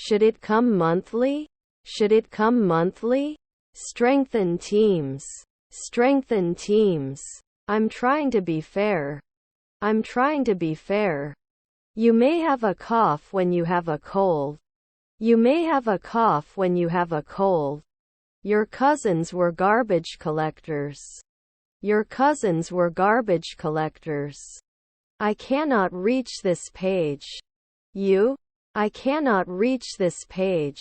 Should it come monthly? Should it come monthly? Strengthen teams. Strengthen teams. I'm trying to be fair. I'm trying to be fair. You may have a cough when you have a cold. You may have a cough when you have a cold. Your cousins were garbage collectors. Your cousins were garbage collectors. I cannot reach this page. You? I cannot reach this page.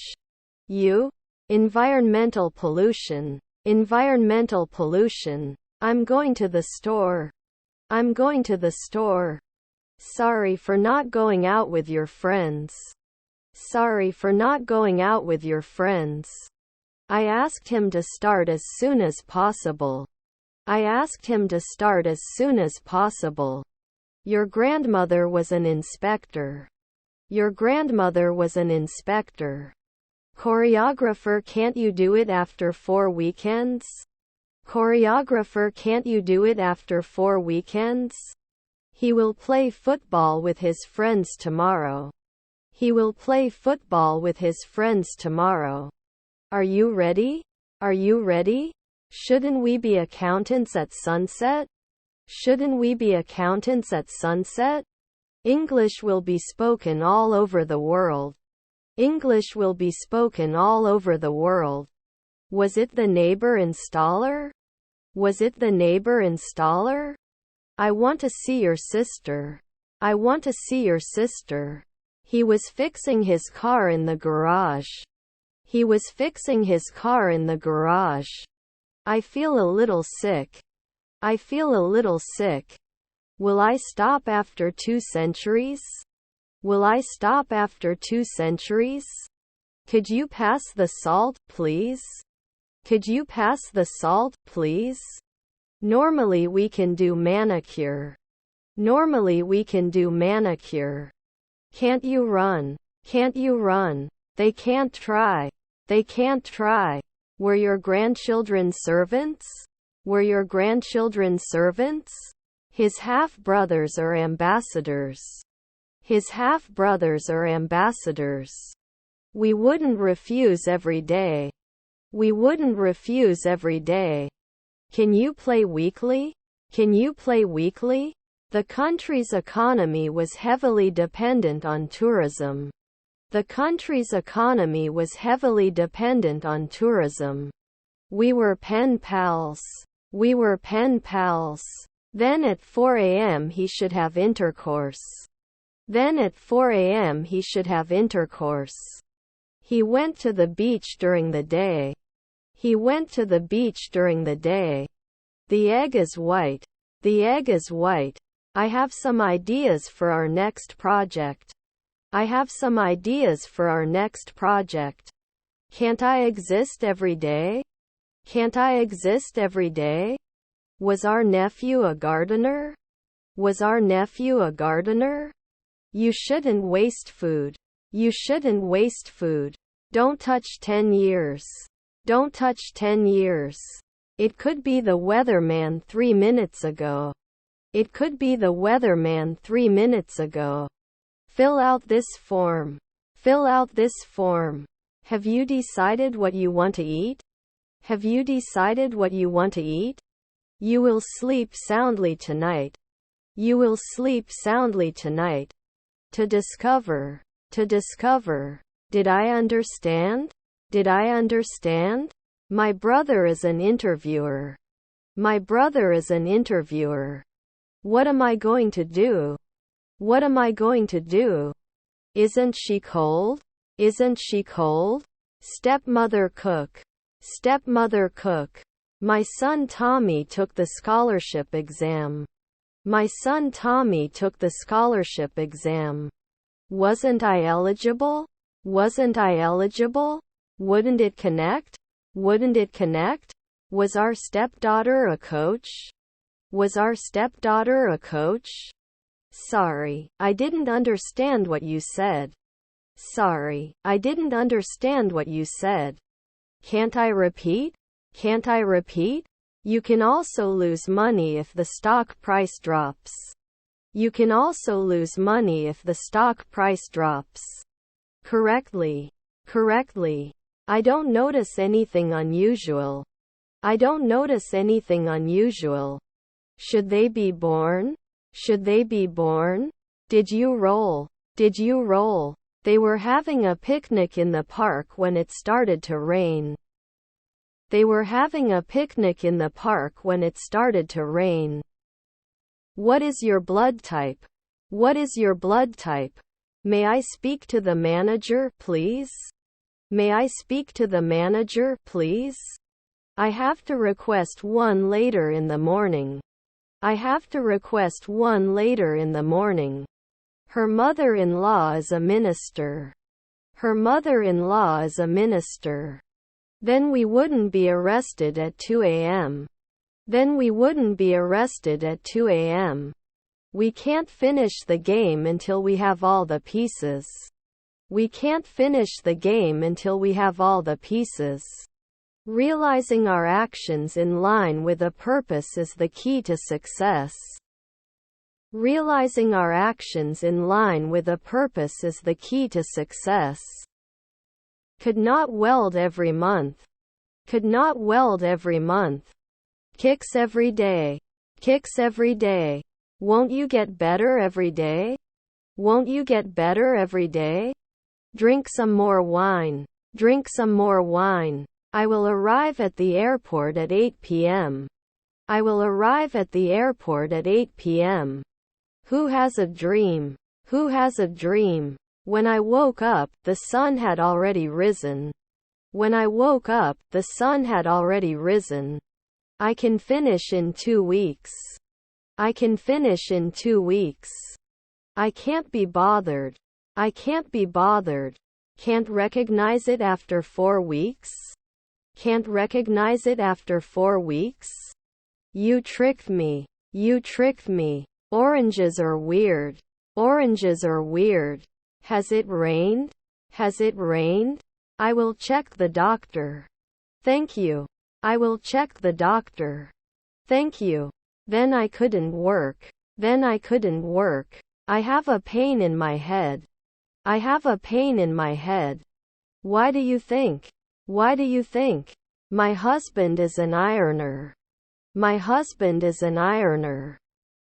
You? Environmental pollution. Environmental pollution. I'm going to the store. I'm going to the store. Sorry for not going out with your friends. Sorry for not going out with your friends. I asked him to start as soon as possible. I asked him to start as soon as possible. Your grandmother was an inspector. Your grandmother was an inspector. Choreographer, can't you do it after 4 weekends? Choreographer, can't you do it after 4 weekends? He will play football with his friends tomorrow. He will play football with his friends tomorrow. Are you ready? Are you ready? Shouldn't we be accountants at sunset? Shouldn't we be accountants at sunset? English will be spoken all over the world. English will be spoken all over the world. Was it the neighbor installer? Was it the neighbor installer? I want to see your sister. I want to see your sister. He was fixing his car in the garage. He was fixing his car in the garage. I feel a little sick. I feel a little sick. Will I stop after 2 centuries? Will I stop after 2 centuries? Could you pass the salt, please? Could you pass the salt, please? Normally we can do manicure. Normally we can do manicure. Can't you run? Can't you run? They can't try. They can't try. Were your grandchildren servants? Were your grandchildren servants? His half-brothers are ambassadors. His half-brothers are ambassadors. We wouldn't refuse every day. We wouldn't refuse every day. Can you play weekly? Can you play weekly? The country's economy was heavily dependent on tourism. The country's economy was heavily dependent on tourism. We were pen pals. We were pen pals. Then at 4 a.m. he should have intercourse. Then at 4 a.m. he should have intercourse. He went to the beach during the day. He went to the beach during the day. The egg is white. The egg is white. I have some ideas for our next project. I have some ideas for our next project. Can't I exist every day? Can't I exist every day? Was our nephew a gardener? Was our nephew a gardener? You shouldn't waste food. You shouldn't waste food. Don't touch 10 years. Don't touch 10 years. It could be the weatherman 3 minutes ago. It could be the weatherman 3 minutes ago. Fill out this form. Fill out this form. Have you decided what you want to eat? Have you decided what you want to eat? You will sleep soundly tonight. You will sleep soundly tonight. To discover. To discover. Did I understand? Did I understand? My brother is an interviewer. My brother is an interviewer. What am I going to do? What am I going to do? Isn't she cold? Isn't she cold? Stepmother cook. Stepmother cook. My son Tommy took the scholarship exam. My son Tommy took the scholarship exam. Wasn't I eligible? Wasn't I eligible? Wouldn't it connect? Wouldn't it connect? Was our stepdaughter a coach? Was our stepdaughter a coach? Sorry, I didn't understand what you said. Sorry, I didn't understand what you said. Can't I repeat? Can't I repeat? You can also lose money if the stock price drops. You can also lose money if the stock price drops. correctly, correctly. I don't notice anything unusual. I don't notice anything unusual. Should they be born? Should they be born? Did you roll? Did you roll? They were having a picnic in the park when it started to rain. They were having a picnic in the park when it started to rain. What is your blood type? What is your blood type? May I speak to the manager, please? May I speak to the manager, please? I have to request one later in the morning. I have to request one later in the morning. Her mother-in-law is a minister. Her mother-in-law is a minister. Then we wouldn't be arrested at 2 a.m. Then we wouldn't be arrested at 2 a.m. We can't finish the game until we have all the pieces. We can't finish the game until we have all the pieces. Realizing our actions in line with a purpose is the key to success. Realizing our actions in line with a purpose is the key to success. Could not weld every month. Could not weld every month. Kicks every day. Kicks every day. Won't you get better every day? Won't you get better every day? Drink some more wine. Drink some more wine. I will arrive at the airport at 8 p.m. I will arrive at the airport at 8 p.m. Who has a dream? Who has a dream? When I woke up, the sun had already risen. When I woke up, the sun had already risen. I can finish in 2 weeks. I can finish in 2 weeks. I can't be bothered. I can't be bothered. Can't recognize it after 4 weeks? Can't recognize it after 4 weeks? You tricked me. You tricked me. Oranges are weird. Oranges are weird. Has it rained? Has it rained? I will check the doctor. Thank you. I will check the doctor. Thank you. Then I couldn't work. Then I couldn't work. I have a pain in my head. I have a pain in my head. Why do you think? Why do you think? My husband is an ironer. My husband is an ironer.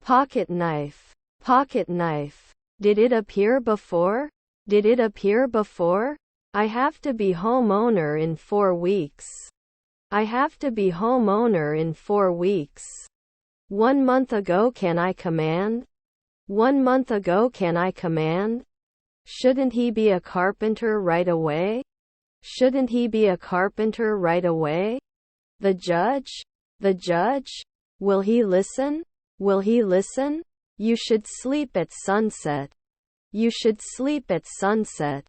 Pocket knife. Pocket knife. Did it appear before? Did it appear before? I have to be homeowner in 4 weeks. I have to be homeowner in 4 weeks. 1 month ago can I command? 1 month ago can I command? Shouldn't he be a carpenter right away? Shouldn't he be a carpenter right away? The judge? The judge? Will he listen? Will he listen? You should sleep at sunset. You should sleep at sunset.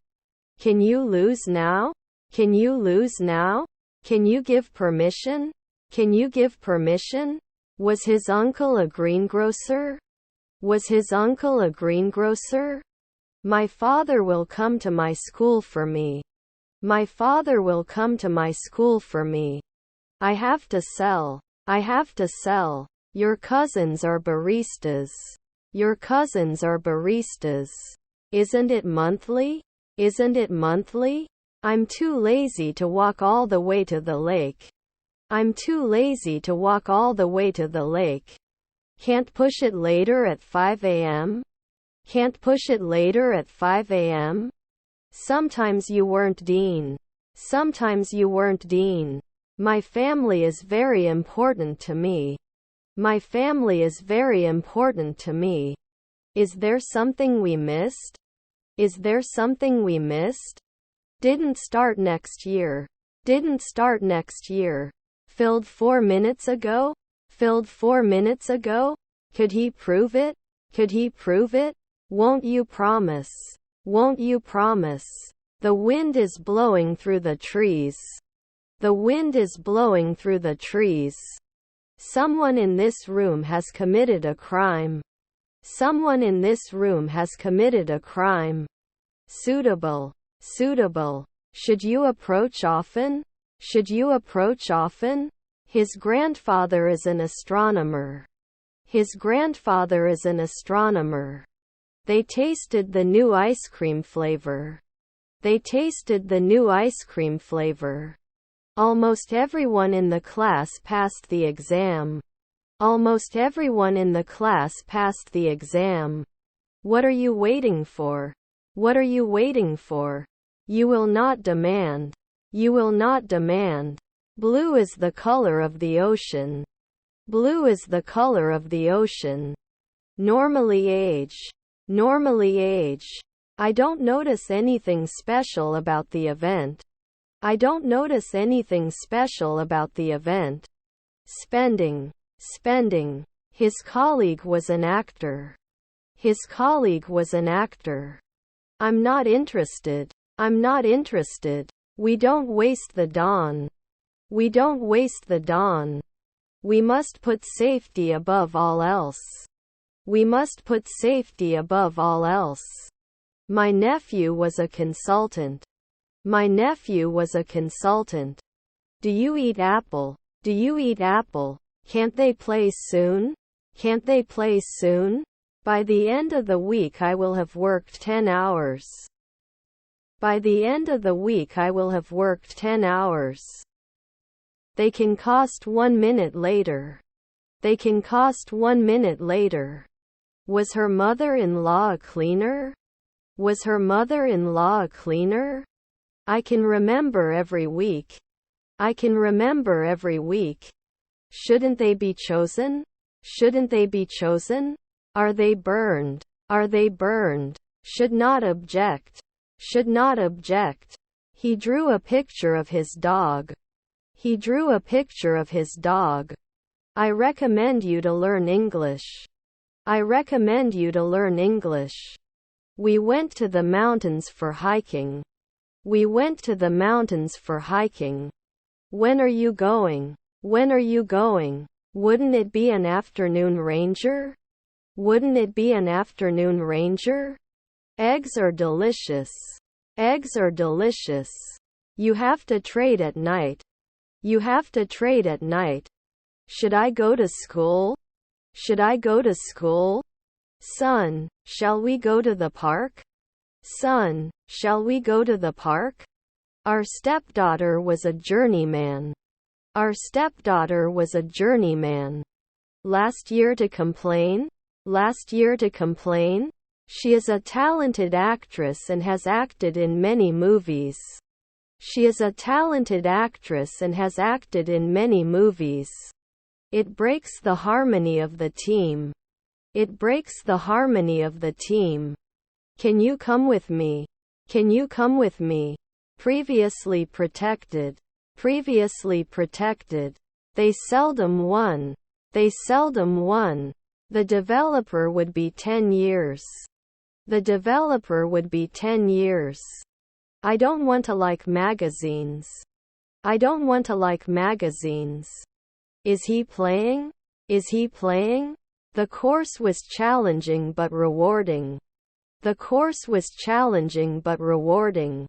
Can you lose now? Can you lose now? Can you give permission? Can you give permission? Was his uncle a greengrocer? Was his uncle a greengrocer? My father will come to my school for me. My father will come to my school for me. I have to sell. I have to sell. Your cousins are baristas. Your cousins are baristas. Isn't it monthly? Isn't it monthly? I'm too lazy to walk all the way to the lake. I'm too lazy to walk all the way to the lake. Can't push it later at 5 a.m.? Can't push it later at 5 a.m.? Sometimes you weren't Dean. Sometimes you weren't Dean. My family is very important to me. My family is very important to me. Is there something we missed? Is there something we missed? Didn't start next year. Didn't start next year. Filled 4 minutes ago? Filled 4 minutes ago? Could he prove it? Could he prove it? Won't you promise? Won't you promise? The wind is blowing through the trees. The wind is blowing through the trees. Someone in this room has committed a crime. Someone in this room has committed a crime. Suitable. Suitable. Should you approach often? Should you approach often? His grandfather is an astronomer. His grandfather is an astronomer. They tasted the new ice cream flavor. They tasted the new ice cream flavor. Almost everyone in the class passed the exam. Almost everyone in the class passed the exam. What are you waiting for? What are you waiting for? You will not demand. You will not demand. Blue is the color of the ocean. Blue is the color of the ocean. Normally age. Normally age. I don't notice anything special about the event. I don't notice anything special about the event. Spending. Spending. His colleague was an actor. His colleague was an actor. I'm not interested. I'm not interested. We don't waste the dawn. We don't waste the dawn. We must put safety above all else. We must put safety above all else. My nephew was a consultant. My nephew was a consultant. Do you eat apple? Do you eat apple? Can't they play soon? Can't they play soon? By the end of the week I will have worked 10 hours. By the end of the week I will have worked 10 hours. They can cost 1 minute later. They can cost 1 minute later. Was her mother-in-law a cleaner? Was her mother-in-law a cleaner? I can remember every week. I can remember every week. Shouldn't they be chosen? Shouldn't they be chosen? Are they burned? Are they burned? Should not object. Should not object. He drew a picture of his dog. He drew a picture of his dog. I recommend you to learn English. I recommend you to learn English. We went to the mountains for hiking. We went to the mountains for hiking. When are you going? When are you going? Wouldn't it be an afternoon ranger? Wouldn't it be an afternoon ranger? Eggs are delicious. Eggs are delicious. You have to trade at night. You have to trade at night. Should I go to school? Should I go to school? Son, shall we go to the park? Son, shall we go to the park? Our stepdaughter was a journeyman. Our stepdaughter was a journeyman. Last year to complain? Last year to complain? She is a talented actress and has acted in many movies. She is a talented actress and has acted in many movies. It breaks the harmony of the team. It breaks the harmony of the team. Can you come with me? Can you come with me? Previously protected. Previously protected. They seldom won. They seldom won. The developer would be 10 years. The developer would be 10 years. I don't want to like magazines. I don't want to like magazines. Is he playing? Is he playing? The course was challenging but rewarding. The course was challenging but rewarding.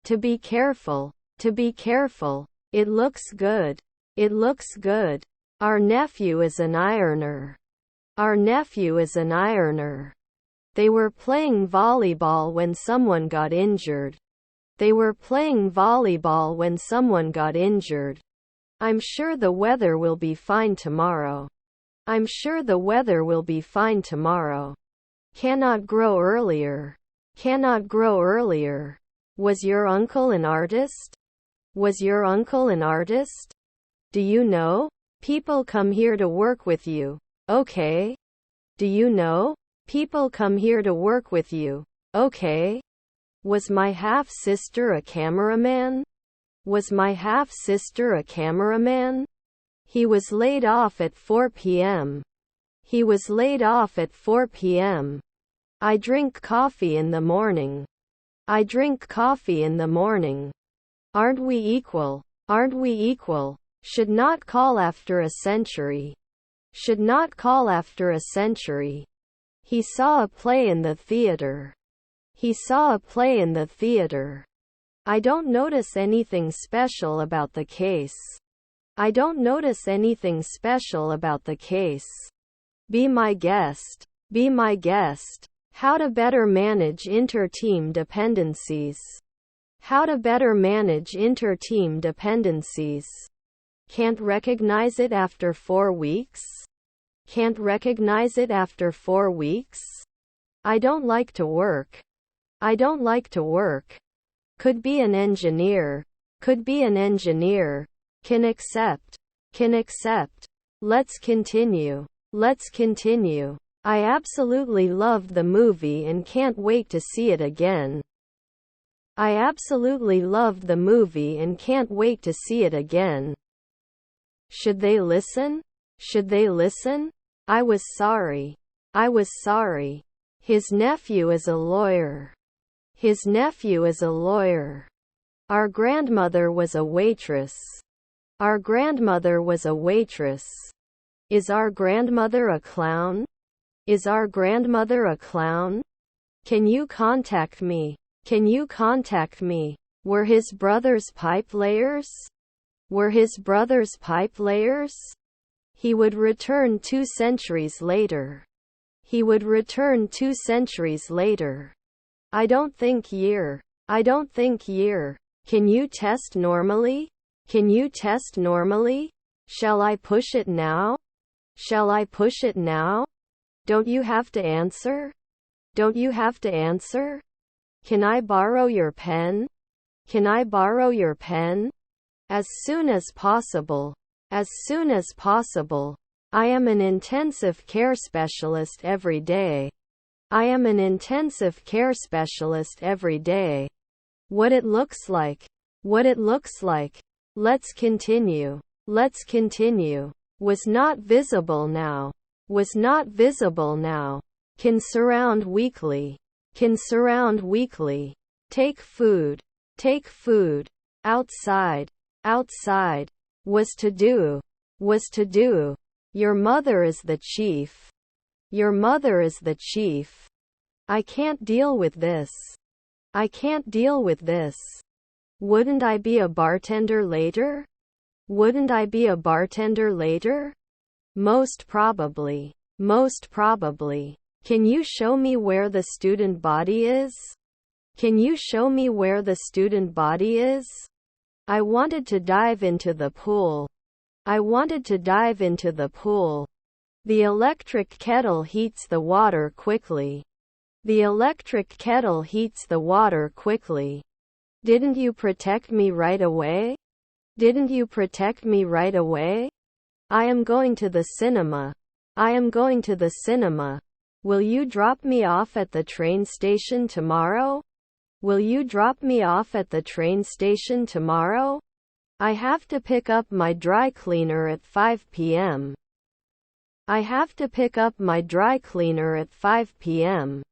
To be careful. To be careful. It looks good. It looks good. Our nephew is an ironer. Our nephew is an ironer. They were playing volleyball when someone got injured. They were playing volleyball when someone got injured. I'm sure the weather will be fine tomorrow. I'm sure the weather will be fine tomorrow. Cannot grow earlier. Cannot grow earlier. Was your uncle an artist? Was your uncle an artist? Do you know? People come here to work with you. Okay. Do you know? People come here to work with you. Okay. Was my half-sister a cameraman? Was my half-sister a cameraman? He was laid off at 4 p.m. He was laid off at 4 p.m. I drink coffee in the morning. I drink coffee in the morning. Aren't we equal? Aren't we equal? Should not call after a century. Should not call after a century. He saw a play in the theater. He saw a play in the theater. I don't notice anything special about the case. I don't notice anything special about the case. Be my guest. Be my guest. How to better manage inter-team dependencies. How to better manage inter-team dependencies. Can't recognize it after 4 weeks? Can't recognize it after 4 weeks? I don't like to work. I don't like to work. Could be an engineer. Could be an engineer. Can accept. Can accept. Let's continue. Let's continue. I absolutely loved the movie and can't wait to see it again. I absolutely loved the movie and can't wait to see it again. Should they listen? Should they listen? I was sorry. I was sorry. His nephew is a lawyer. His nephew is a lawyer. Our grandmother was a waitress. Our grandmother was a waitress. Is our grandmother a clown? Is our grandmother a clown? Can you contact me? Can you contact me? Were his brothers pipe layers? Were his brothers pipe layers? He would return 2 centuries later. He would return 2 centuries later. I don't think year. I don't think year. Can you test normally? Can you test normally? Shall I push it now? Shall I push it now? Don't you have to answer? Don't you have to answer? Can I borrow your pen? Can I borrow your pen? As soon as possible. As soon as possible. I am an intensive care specialist every day. I am an intensive care specialist every day. What it looks like. What it looks like. Let's continue. Let's continue. Was not visible now. Was not visible now. Can surround weekly. Can surround weekly. Take food. Take food. Outside. Outside. Was to do. Was to do. Your mother is the chief. Your mother is the chief. I can't deal with this. I can't deal with this. Wouldn't I be a bartender later? Wouldn't I be a bartender later? Most probably. Most probably. Can you show me where the student body is? Can you show me where the student body is? I wanted to dive into the pool. I wanted to dive into the pool. The electric kettle heats the water quickly. The electric kettle heats the water quickly. Didn't you protect me right away? Didn't you protect me right away? I am going to the cinema. I am going to the cinema. Will you drop me off at the train station tomorrow? Will you drop me off at the train station tomorrow? I have to pick up my dry cleaner at 5 p.m. I have to pick up my dry cleaner at 5 p.m.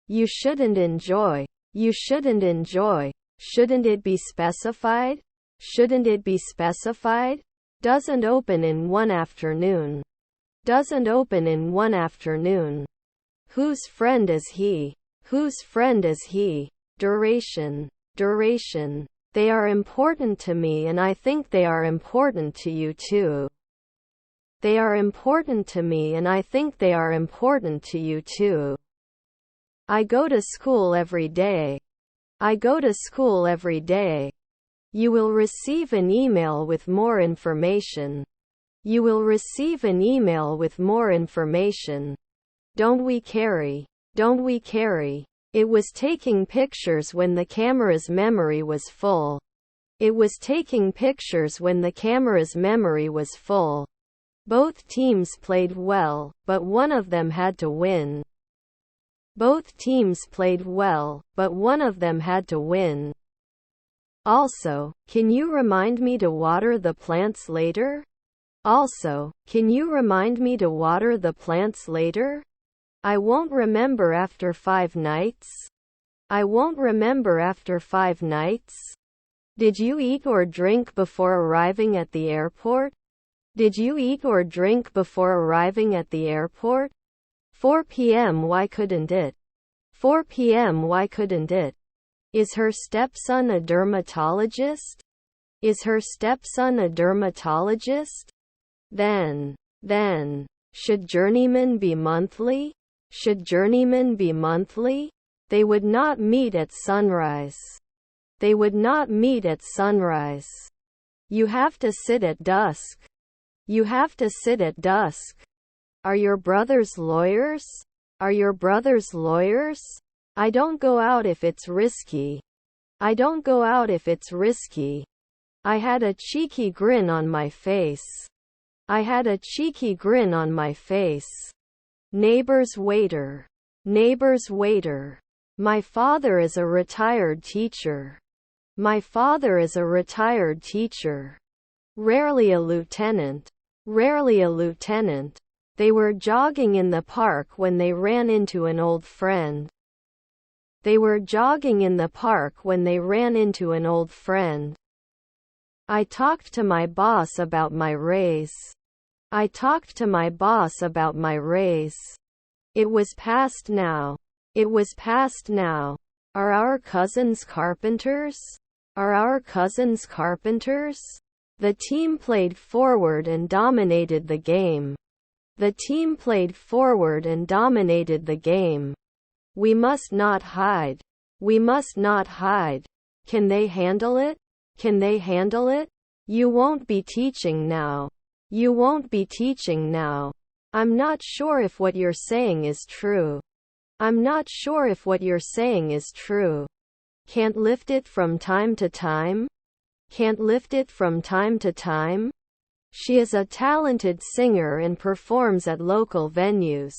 You shouldn't enjoy. You shouldn't enjoy. Shouldn't it be specified? Shouldn't it be specified? Doesn't open in one afternoon. Doesn't open in one afternoon. Whose friend is he? Whose friend is he? Duration. Duration. They are important to me and I think they are important to you too. They are important to me and I think they are important to you too. I go to school every day. I go to school every day. You will receive an email with more information. You will receive an email with more information. Don't we carry? Don't we carry? It was taking pictures when the camera's memory was full. It was taking pictures when the camera's memory was full. Both teams played well, but one of them had to win. Both teams played well, but one of them had to win. Also, can you remind me to water the plants later? Also, can you remind me to water the plants later? I won't remember after 5 nights. I won't remember after 5 nights. Did you eat or drink before arriving at the airport? Did you eat or drink before arriving at the airport? 4 p.m. Why couldn't it? 4 p.m. Why couldn't it? Is her stepson a dermatologist? Is her stepson a dermatologist? Then, should journeymen be monthly? Should journeymen be monthly? They would not meet at sunrise. They would not meet at sunrise. You have to sit at dusk. You have to sit at dusk. Are your brothers lawyers? Are your brothers lawyers? I don't go out if it's risky. I don't go out if it's risky. I had a cheeky grin on my face. I had a cheeky grin on my face. Neighbor's waiter. Neighbor's waiter. My father is a retired teacher. My father is a retired teacher. Rarely a lieutenant. Rarely a lieutenant. They were jogging in the park when they ran into an old friend. They were jogging in the park when they ran into an old friend. I talked to my boss about my raise. I talked to my boss about my raise. It was past now. It was past now. Are our cousins carpenters? Are our cousins carpenters? The team played forward and dominated the game. The team played forward and dominated the game. We must not hide. We must not hide. Can they handle it? Can they handle it? You won't be teaching now. You won't be teaching now. I'm not sure if what you're saying is true. I'm not sure if what you're saying is true. Can't lift it from time to time? Can't lift it from time to time? She is a talented singer and performs at local venues.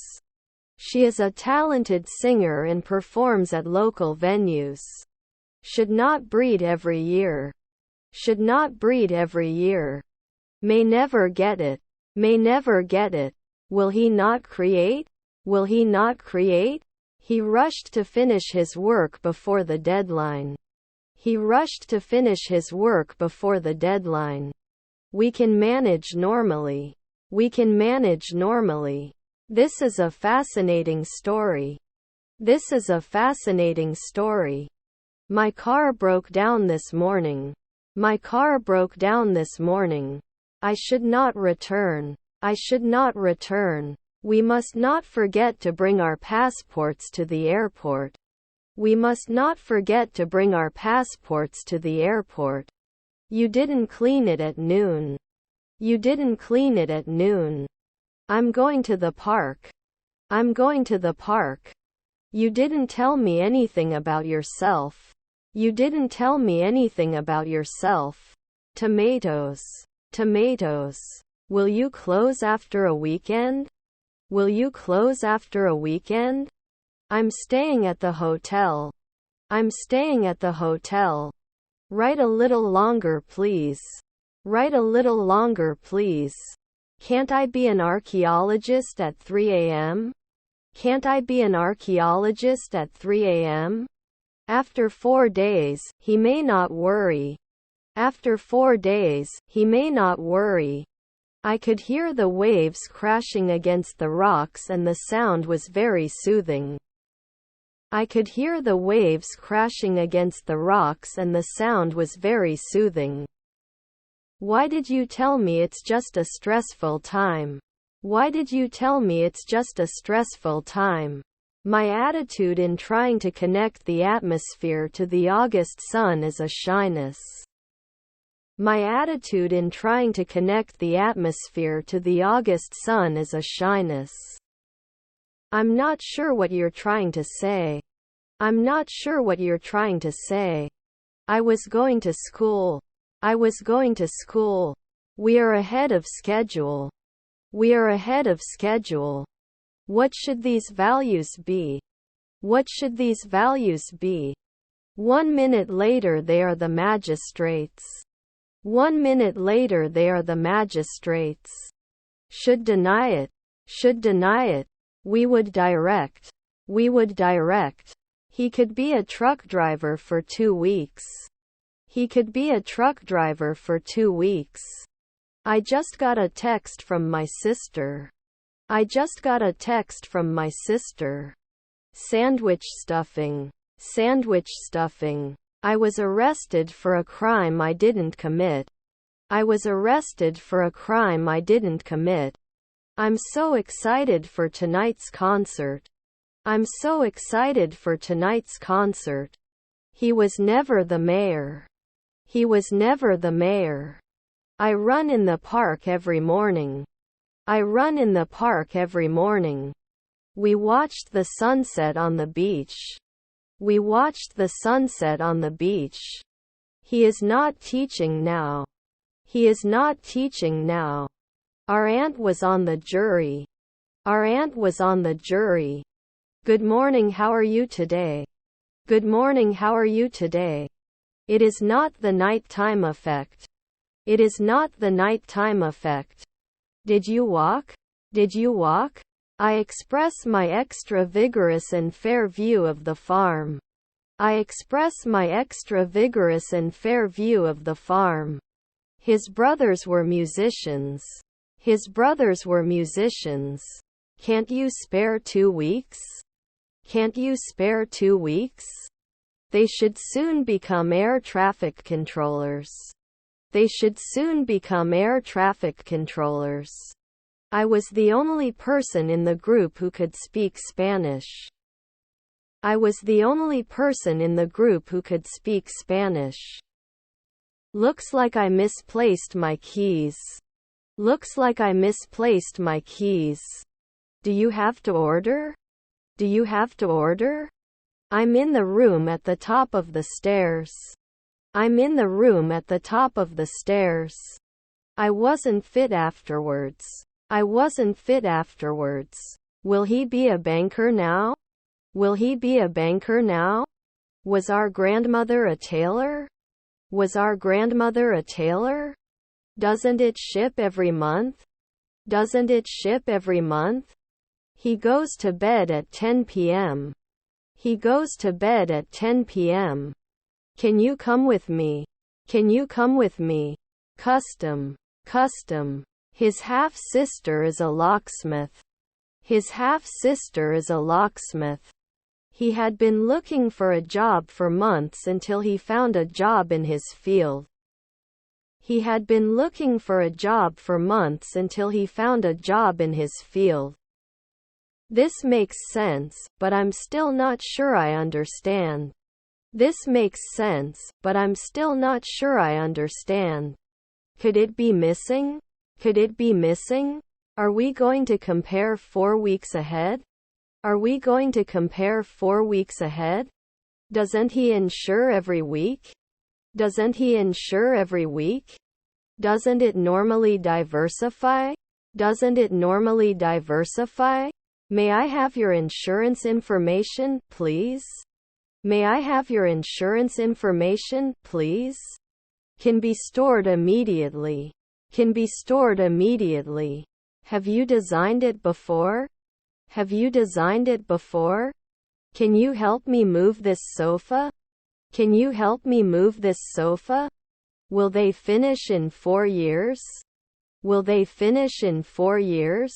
She is a talented singer and performs at local venues. Should not breed every year. Should not breed every year. May never get it. May never get it. Will he not create? Will he not create? He rushed to finish his work before the deadline. He rushed to finish his work before the deadline. We can manage normally. We can manage normally. This is a fascinating story. This is a fascinating story. My car broke down this morning. My car broke down this morning. I should not return. I should not return. We must not forget to bring our passports to the airport. We must not forget to bring our passports to the airport. You didn't clean it at noon. You didn't clean it at noon. I'm going to the park. I'm going to the park. You didn't tell me anything about yourself. You didn't tell me anything about yourself. Tomatoes. Tomatoes. Will you close after a weekend? Will you close after a weekend? I'm staying at the hotel. I'm staying at the hotel. Write a little longer, please. Write a little longer, please. Can't I be an archaeologist at 3 a.m.? Can't I be an archaeologist at 3 a.m.? After 4 days, he may not worry. After 4 days, he may not worry. I could hear the waves crashing against the rocks and the sound was very soothing. I could hear the waves crashing against the rocks and the sound was very soothing. Why did you tell me it's just a stressful time? Why did you tell me it's just a stressful time? My attitude in trying to connect the atmosphere to the August sun is a shyness. My attitude in trying to connect the atmosphere to the August sun is a shyness. I'm not sure what you're trying to say. I'm not sure what you're trying to say. I was going to school. I was going to school. We are ahead of schedule. We are ahead of schedule. What should these values be? What should these values be? 1 minute later they are the magistrates. 1 minute later they are the magistrates. Should deny it. Should deny it. We would direct. We would direct. He could be a truck driver for 2 weeks. He could be a truck driver for 2 weeks. I just got a text from my sister. I just got a text from my sister. Sandwich stuffing. Sandwich stuffing. I was arrested for a crime I didn't commit. I was arrested for a crime I didn't commit. I'm so excited for tonight's concert. I'm so excited for tonight's concert. He was never the mayor. He was never the mayor. I run in the park every morning. I run in the park every morning. We watched the sunset on the beach. We watched the sunset on the beach. He is not teaching now. He is not teaching now. Our aunt was on the jury. Our aunt was on the jury. Good morning, how are you today? Good morning, how are you today? It is not the nighttime effect. It is not the nighttime effect. Did you walk? Did you walk? I express my extra vigorous and fair view of the farm. I express my extra vigorous and fair view of the farm. His brothers were musicians. His brothers were musicians. Can't you spare 2 weeks? Can't you spare 2 weeks? They should soon become air traffic controllers. They should soon become air traffic controllers. I was the only person in the group who could speak Spanish. I was the only person in the group who could speak Spanish. Looks like I misplaced my keys. Looks like I misplaced my keys. Do you have to order? Do you have to order? I'm in the room at the top of the stairs. I'm in the room at the top of the stairs. I wasn't fit afterwards. I wasn't fit afterwards. Will he be a banker now? Will he be a banker now? Was our grandmother a tailor? Was our grandmother a tailor? Doesn't it ship every month? Doesn't it ship every month? He goes to bed at 10 p.m. He goes to bed at 10 p.m. Can you come with me? Can you come with me? Custom. Custom. His half-sister is a locksmith. His half-sister is a locksmith. He had been looking for a job for months until he found a job in his field. He had been looking for a job for months until he found a job in his field. This makes sense, but I'm still not sure I understand. This makes sense, but I'm still not sure I understand. Could it be missing? Could it be missing? Are we going to compare 4 weeks ahead? Are we going to compare 4 weeks ahead? Doesn't he insure every week? Doesn't he insure every week? Doesn't it normally diversify? Doesn't it normally diversify? May I have your insurance information, please? May I have your insurance information, please? Can be stored immediately. Can be stored immediately. Have you designed it before? Have you designed it before? Can you help me move this sofa? Can you help me move this sofa? Will they finish in 4 years? Will they finish in 4 years?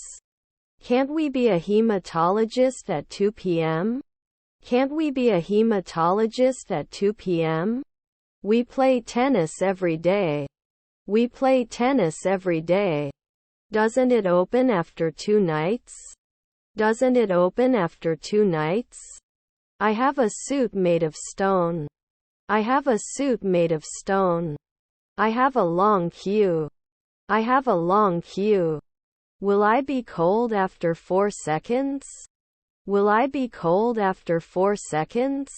Can't we be a hematologist at 2 p.m.? Can't we be a hematologist at 2 p.m.? We play tennis every day. We play tennis every day. Doesn't it open after 2 nights? Doesn't it open after 2 nights? I have a suit made of stone. I have a suit made of stone. I have a long queue. I have a long queue. Will I be cold after 4 seconds? Will I be cold after 4 seconds?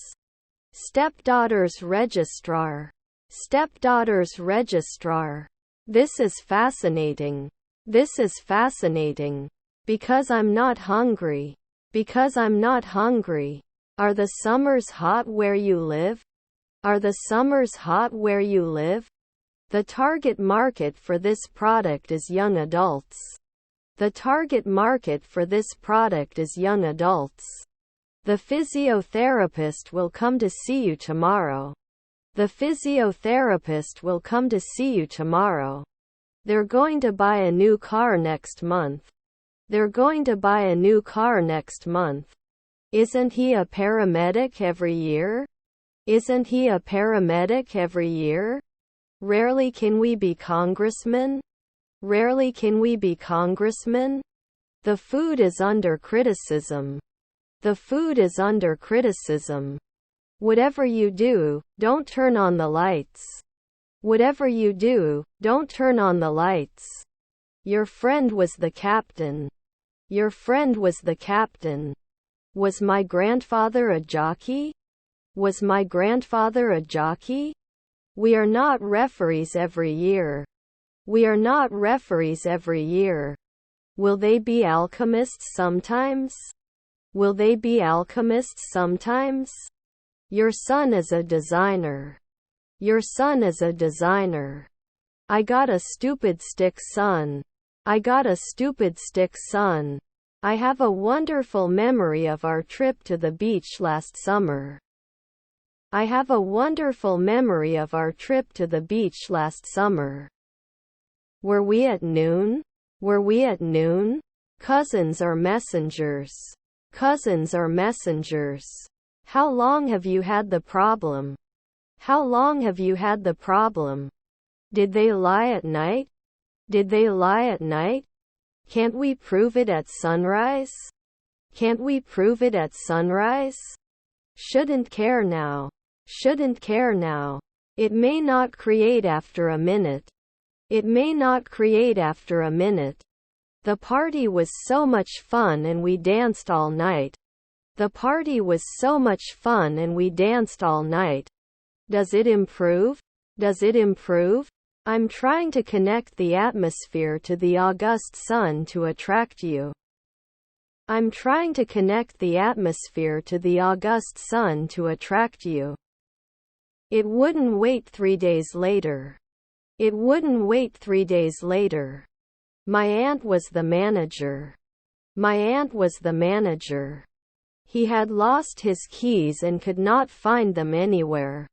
Stepdaughter's registrar. Stepdaughter's registrar. This is fascinating. This is fascinating. Because I'm not hungry. Because I'm not hungry. Are the summers hot where you live? Are the summers hot where you live? The target market for this product is young adults. The target market for this product is young adults. The physiotherapist will come to see you tomorrow. The physiotherapist will come to see you tomorrow. They're going to buy a new car next month. They're going to buy a new car next month. Isn't he a paramedic every year? Isn't he a paramedic every year? Rarely can we be congressmen. Rarely can we be congressmen. The food is under criticism. The food is under criticism. Whatever you do, don't turn on the lights. Whatever you do, don't turn on the lights. Your friend was the captain. Your friend was the captain. Was my grandfather a jockey? Was my grandfather a jockey? We are not referees every year. We are not referees every year. Will they be alchemists sometimes? Will they be alchemists sometimes? Your son is a designer. Your son is a designer. I got a stupid stick, son. I got a stupid stick, son. I have a wonderful memory of our trip to the beach last summer. I have a wonderful memory of our trip to the beach last summer. Were we at noon? Were we at noon? Cousins are messengers. Cousins are messengers. How long have you had the problem? How long have you had the problem? Did they lie at night? Did they lie at night? Can't we prove it at sunrise? Can't we prove it at sunrise? Shouldn't care now. Shouldn't care now. It may not create after a minute. It may not create after a minute. The party was so much fun and we danced all night. The party was so much fun and we danced all night. Does it improve? Does it improve? I'm trying to connect the atmosphere to the August sun to attract you. I'm trying to connect the atmosphere to the August sun to attract you. It wouldn't wait 3 days later. It wouldn't wait 3 days later. My aunt was the manager. My aunt was the manager. He had lost his keys and could not find them anywhere.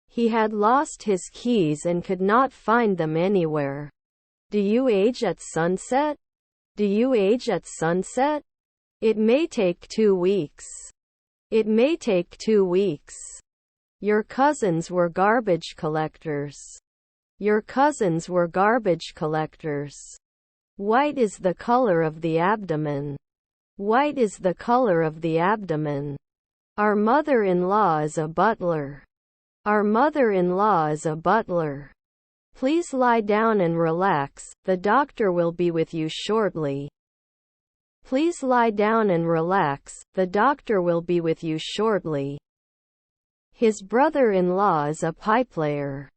He had lost his keys and could not find them anywhere. Do you age at sunset? Do you age at sunset? It may take 2 weeks. It may take 2 weeks. Your cousins were garbage collectors. Your cousins were garbage collectors. White is the color of the abdomen. White is the color of the abdomen. Our mother-in-law is a butler. Our mother-in-law is a butler. Please lie down and relax, the doctor will be with you shortly. Please lie down and relax, the doctor will be with you shortly. His brother-in-law is a pipeplayer.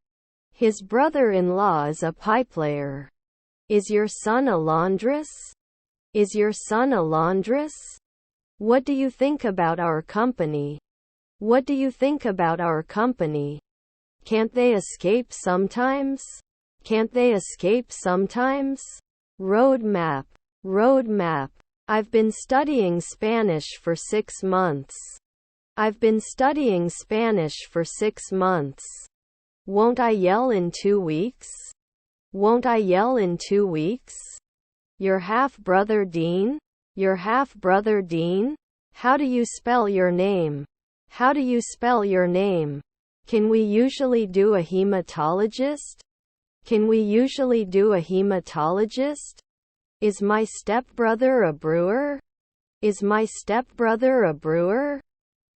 His brother-in-law is a pipeplayer. Is your son a laundress? Is your son a laundress? What do you think about our company? What do you think about our company? Can't they escape sometimes? Can't they escape sometimes? Roadmap. Roadmap. I've been studying Spanish for 6 months. I've been studying Spanish for 6 months. Won't I yell in 2 weeks? Won't I yell in 2 weeks? Your half-brother Dean? Your half-brother Dean? How do you spell your name? How do you spell your name? Can we usually do a hematologist? Can we usually do a hematologist? Is my stepbrother a brewer? Is my stepbrother a brewer?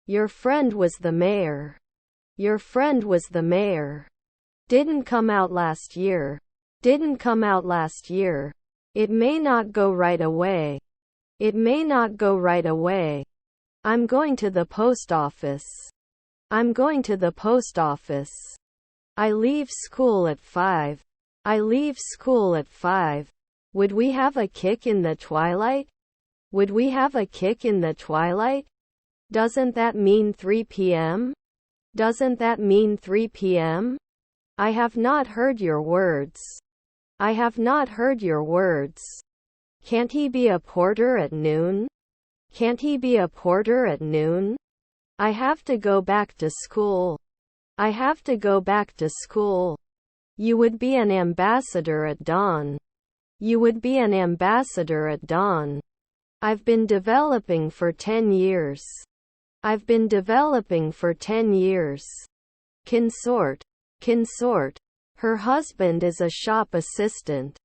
Your friend was the mayor. Your friend was the mayor. Didn't come out last year. Didn't come out last year. It may not go right away. It may not go right away. I'm going to the post office. I'm going to the post office. I leave school at 5. I leave school at 5. Would we have a kick in the twilight? Would we have a kick in the twilight? Doesn't that mean 3 p.m.? Doesn't that mean 3 p.m.? I have not heard your words. I have not heard your words. Can't he be a porter at noon? Can't he be a porter at noon? I have to go back to school. I have to go back to school. You would be an ambassador at dawn. You would be an ambassador at dawn. I've been developing for 10 years. I've been developing for 10 years. Consort. Consort. Her husband is a shop assistant.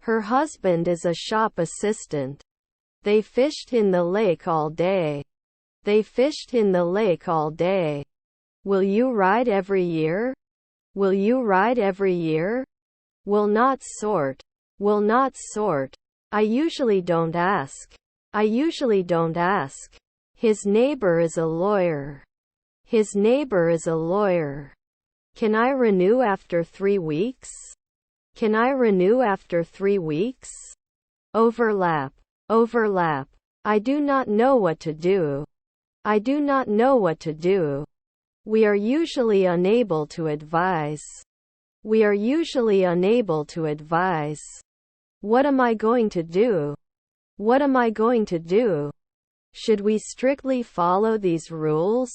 Her husband is a shop assistant. They fished in the lake all day. They fished in the lake all day. Will you ride every year? Will you ride every year? Will not sort. Will not sort. I usually don't ask. I usually don't ask. His neighbor is a lawyer. His neighbor is a lawyer. Can I renew after 3 weeks? Can I renew after 3 weeks? Overlap. Overlap. I do not know what to do. I do not know what to do. We are usually unable to advise. We are usually unable to advise. What am I going to do? What am I going to do? Should we strictly follow these rules?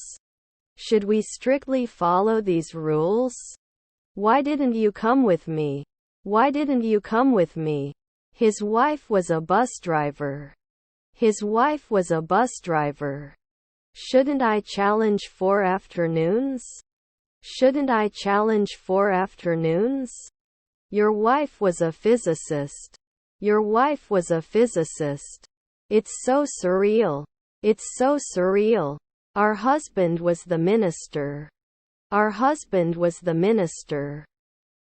Should we strictly follow these rules? Why didn't you come with me? Why didn't you come with me? His wife was a bus driver. His wife was a bus driver. Shouldn't I challenge 4 afternoons? Shouldn't I challenge 4 afternoons? Your wife was a physicist. Your wife was a physicist. It's so surreal. It's so surreal. Our husband was the minister. Our husband was the minister.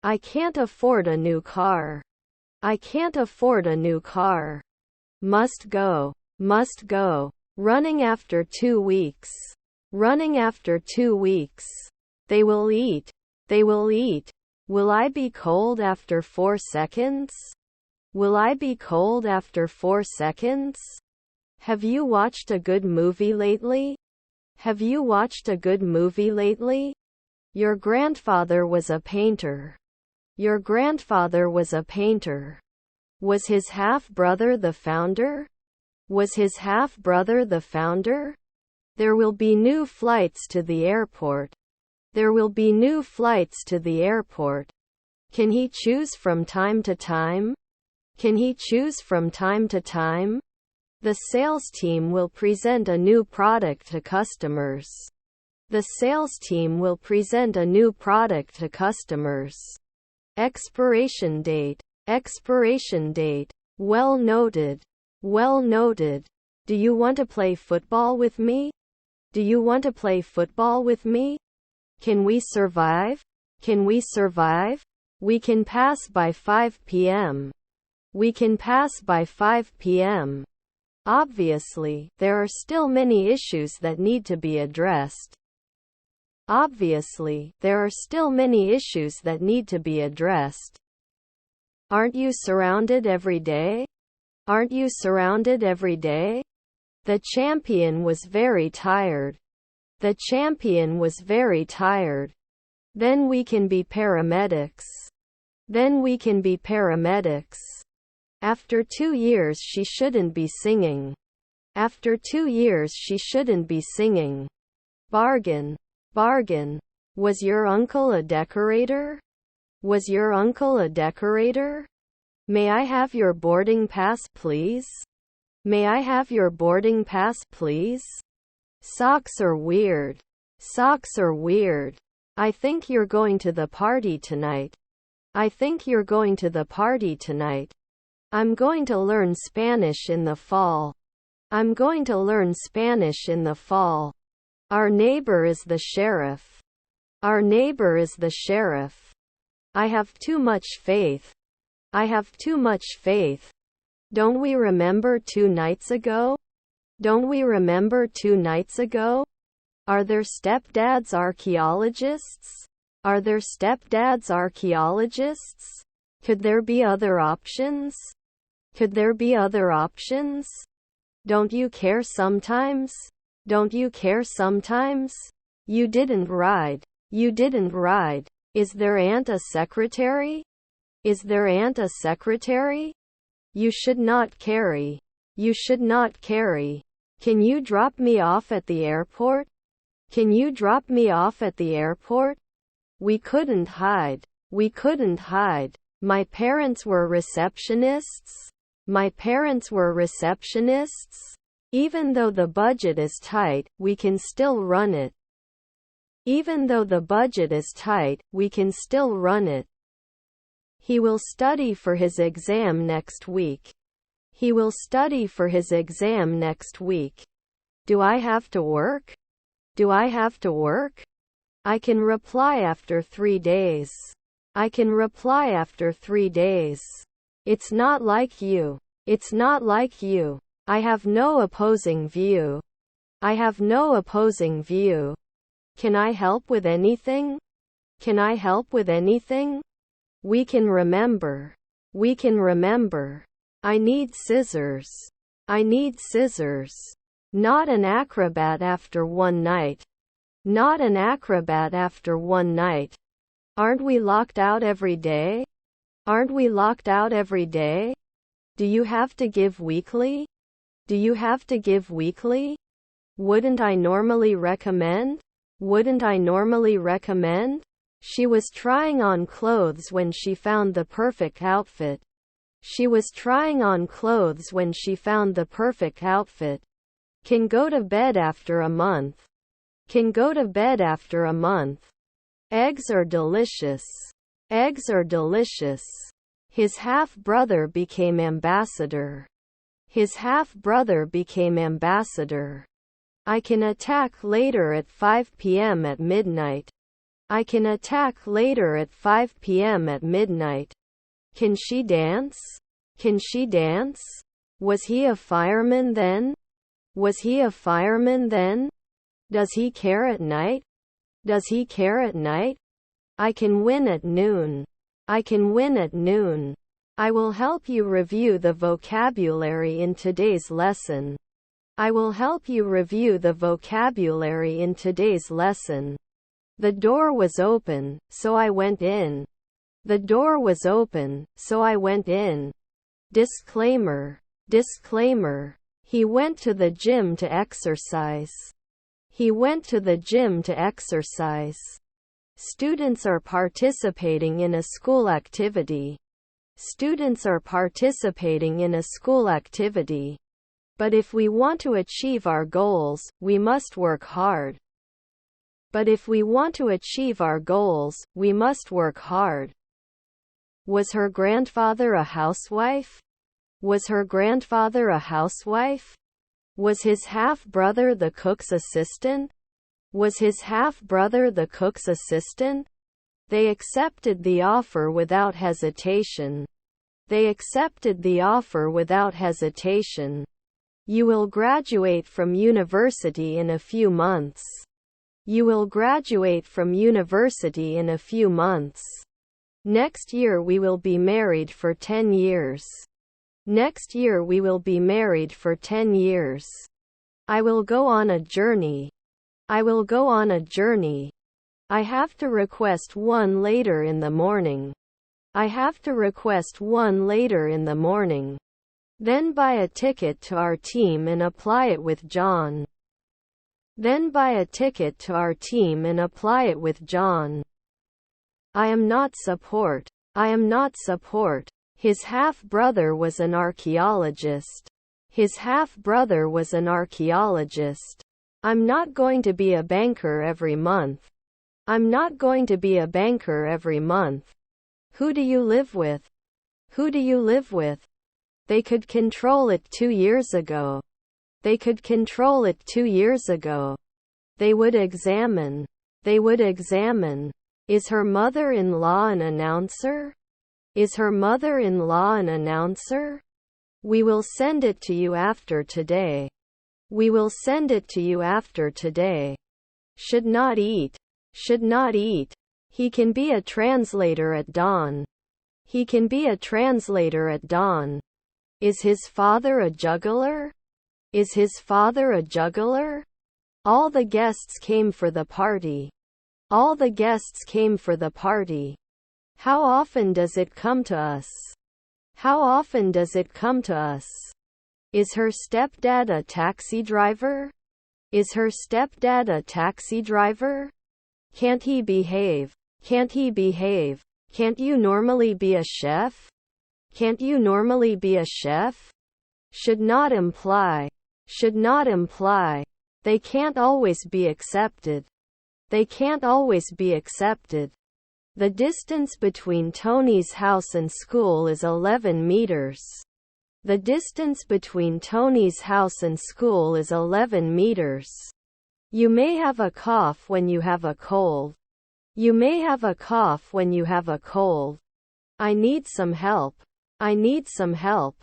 I can't afford a new car. I can't afford a new car. Must go. Must go. Running after 2 weeks. Running after 2 weeks. They will eat. They will eat. Will I be cold after 4 seconds? Will I be cold after 4 seconds? Have you watched a good movie lately? Have you watched a good movie lately? Your grandfather was a painter. Your grandfather was a painter. Was his half-brother the founder? Was his half-brother the founder? There will be new flights to the airport. There will be new flights to the airport. Can he choose from time to time? Can he choose from time to time? The sales team will present a new product to customers. The sales team will present a new product to customers. Expiration date. Expiration date. Well noted. Well noted. Do you want to play football with me? Do you want to play football with me? Can we survive? Can we survive? We can pass by 5 p.m. We can pass by 5 p.m. Obviously, there are still many issues that need to be addressed. Obviously, there are still many issues that need to be addressed. Aren't you surrounded every day? Aren't you surrounded every day? The champion was very tired. The champion was very tired. Then we can be paramedics. Then we can be paramedics. After 2 years she shouldn't be singing. After 2 years she shouldn't be singing. Bargain. Bargain. Was your uncle a decorator? Was your uncle a decorator? May I have your boarding pass, please? May I have your boarding pass, please? Socks are weird. Socks are weird. I think you're going to the party tonight. I think you're going to the party tonight. I'm going to learn Spanish in the fall. I'm going to learn Spanish in the fall. Our neighbor is the sheriff. Our neighbor is the sheriff. I have too much faith. I have too much faith. Don't we remember 2 nights ago? Don't we remember 2 nights ago? Are there stepdads archaeologists? Are there stepdads archaeologists? Could there be other options? Could there be other options? Don't you care sometimes? Don't you care sometimes? You didn't ride. You didn't ride. Is their aunt a secretary? Is their aunt a secretary? You should not carry. You should not carry. Can you drop me off at the airport? Can you drop me off at the airport? We couldn't hide. We couldn't hide. My parents were receptionists. My parents were receptionists. Even though the budget is tight, we can still run it. Even though the budget is tight, we can still run it. He will study for his exam next week. He will study for his exam next week. Do I have to work? Do I have to work? I can reply after 3 days. I can reply after 3 days. It's not like you. It's not like you. I have no opposing view. I have no opposing view. Can I help with anything? Can I help with anything? We can remember. We can remember. I need scissors. I need scissors. Not an acrobat after one night. Not an acrobat after one night. Aren't we locked out every day? Aren't we locked out every day? Do you have to give weekly? Do you have to give weekly? Wouldn't I normally recommend? Wouldn't I normally recommend? She was trying on clothes when she found the perfect outfit. She was trying on clothes when she found the perfect outfit. Can go to bed after a month. Can go to bed after a month. Eggs are delicious. Eggs are delicious. His half-brother became ambassador. His half-brother became ambassador. I can attack later at 5 p.m. at midnight. I can attack later at 5 p.m. at midnight. Can she dance? Can she dance? Was he a fireman then? Was he a fireman then? Does he care at night? Does he care at night? I can win at noon. I can win at noon. I will help you review the vocabulary in today's lesson. I will help you review the vocabulary in today's lesson. The door was open, so I went in. The door was open, so I went in. Disclaimer. Disclaimer. He went to the gym to exercise. He went to the gym to exercise. Students are participating in a school activity. Students are participating in a school activity. But if we want to achieve our goals, we must work hard. But if we want to achieve our goals, we must work hard. Was her grandfather a housewife? Was her grandfather a housewife? Was his half-brother the cook's assistant? Was his half-brother the cook's assistant? They accepted the offer without hesitation. They accepted the offer without hesitation. You will graduate from university in a few months. You will graduate from university in a few months. Next year we will be married for 10 years. Next year we will be married for 10 years. I will go on a journey. I will go on a journey. I have to request one later in the morning. I have to request one later in the morning. Then buy a ticket to our team and apply it with John. Then buy a ticket to our team and apply it with John. I am not support. I am not support. His half-brother was an archaeologist. His half-brother was an archaeologist. I'm not going to be a banker every month. I'm not going to be a banker every month. Who do you live with? Who do you live with? They could control it 2 years ago. They could control it 2 years ago. They would examine. They would examine. Is her mother-in-law an announcer? Is her mother-in-law an announcer? We will send it to you after today. We will send it to you after today. Should not eat. Should not eat. He can be a translator at dawn. He can be a translator at dawn. Is his father a juggler? Is his father a juggler? All the guests came for the party. All the guests came for the party. How often does it come to us? How often does it come to us? Is her stepdad a taxi driver? Is her stepdad a taxi driver? Can't he behave? Can't he behave? Can't you normally be a chef? Can't you normally be a chef? Should not imply. Should not imply. They can't always be accepted. They can't always be accepted. The distance between Tony's house and school is 11 meters. The distance between Tony's house and school is 11 meters. You may have a cough when you have a cold. You may have a cough when you have a cold. I need some help. I need some help.